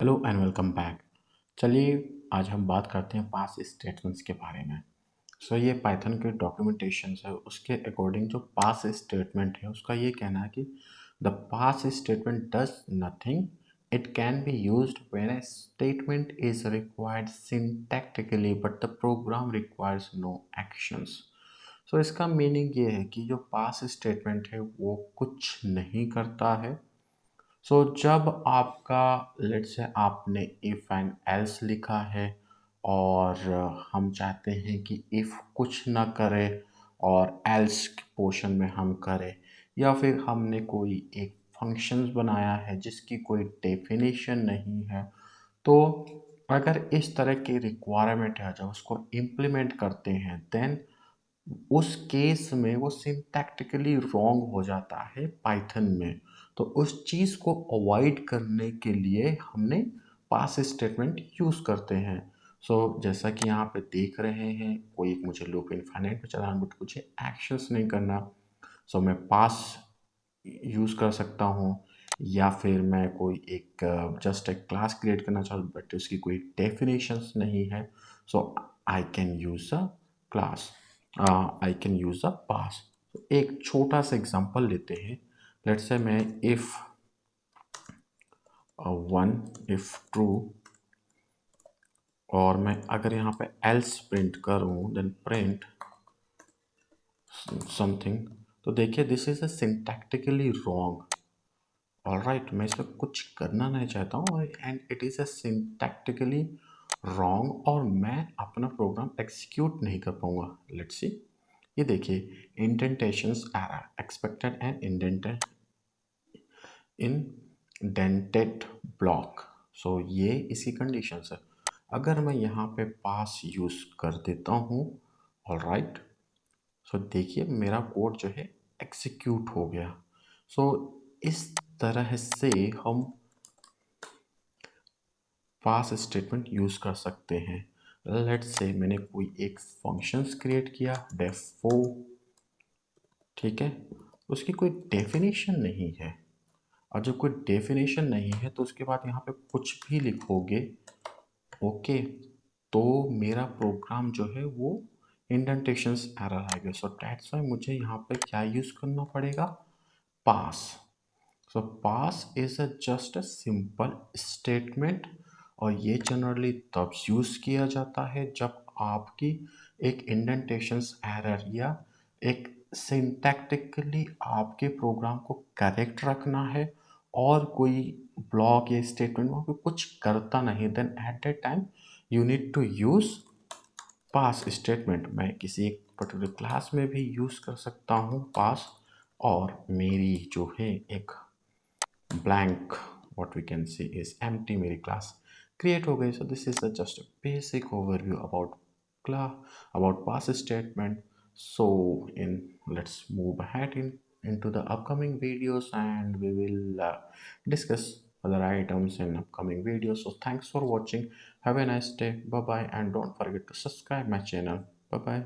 Hello and welcome back. चलिए आज हम बात करते हैं पास स्टेटमेंट्स के बारे में। ये पाइथन के डॉक्यूमेंटेशन है, उसके अकॉर्डिंग जो पास स्टेटमेंट है उसका ये कहना है कि the pass statement does nothing. It can be used when a statement is required syntactically but the program requires no actions. इसका मीनिंग ये है कि जो पास स्टेटमेंट है वो कुछ नहीं करता है। जब आपका लेट्स से आपने इफ़ एंड एल्स लिखा है और हम चाहते हैं कि इफ़ कुछ ना करे और एल्स पोर्शन में हम करें, या फिर हमने कोई एक फंक्शंस बनाया है जिसकी कोई डेफिनेशन नहीं है, तो अगर इस तरह की रिक्वायरमेंट है जब उसको इम्प्लीमेंट करते हैं देन उस केस में वो सिंटैक्टिकली रॉन्ग हो जाता है पाइथन में। तो उस चीज़ को अवॉइड करने के लिए हमने पास स्टेटमेंट यूज़ करते हैं। जैसा कि यहाँ पे देख रहे हैं, कोई एक मुझे लूप इनफाइनाइट में चलाना बट मुझे एक्शंस नहीं करना। मैं पास यूज़ कर सकता हूँ, या फिर मैं कोई एक जस्ट एक क्लास क्रिएट करना चाहूँ बट उसकी कोई डेफिनेशंस नहीं है। I can use a class, I can use a pass. एक छोटा सा एग्जांपल लेते हैं। लेट्स से मैं इफ़ वन इफ़ ट्रू, और मैं अगर यहाँ पे एल्स प्रिंट करूँ देन प्रिंट समथिंग, तो देखिए this is a syntactically wrong. Alright, मैं इसमें कुछ करना नहीं चाहता हूँ and it is a syntactically wrong और मैं अपना प्रोग्राम एग्जीक्यूट नहीं कर पाऊंगा। लेट्स सी, ये देखिए indentations error expected and indented block. ये इसी कंडीशन है। अगर मैं यहाँ पे पास यूज़ कर देता हूँ, ऑलराइट, देखिए मेरा कोड जो है एग्जीक्यूट हो गया। इस तरह से हम पास स्टेटमेंट यूज़ कर सकते हैं। लेट्स से मैंने कोई एक फंक्शंस क्रिएट किया डेफो, ठीक है, उसकी कोई डेफिनेशन नहीं है। और जब कोई डेफिनेशन नहीं है तो उसके बाद यहाँ पे कुछ भी लिखोगे, ओके, तो मेरा प्रोग्राम जो है वो इंडेंटेशंस एरर आएगा। दैट्स वाई मुझे यहाँ पे क्या यूज़ करना पड़ेगा, pass. Pass is a just a simple statement, और ये जनरली तब यूज़ किया जाता है जब आपकी एक इंडेंटेशंस एरर या एक सिंटैक्टिकली आपके प्रोग्राम को करेक्ट रखना है और कोई ब्लॉक या स्टेटमेंट वहाँ पे कुछ करता नहीं, then at that time you need to use pass statement. मैं किसी एक पर्टिकुलर क्लास में भी यूज़ कर सकता हूँ पास, और मेरी जो है एक blank, what we can see is empty, मेरी class create हो गई। This is just a basic overview about class, about pass statement. In let's move ahead into the upcoming videos and we will discuss other items in upcoming videos. Thanks for watching, have a nice day, bye bye, and don't forget to subscribe my channel. Bye bye.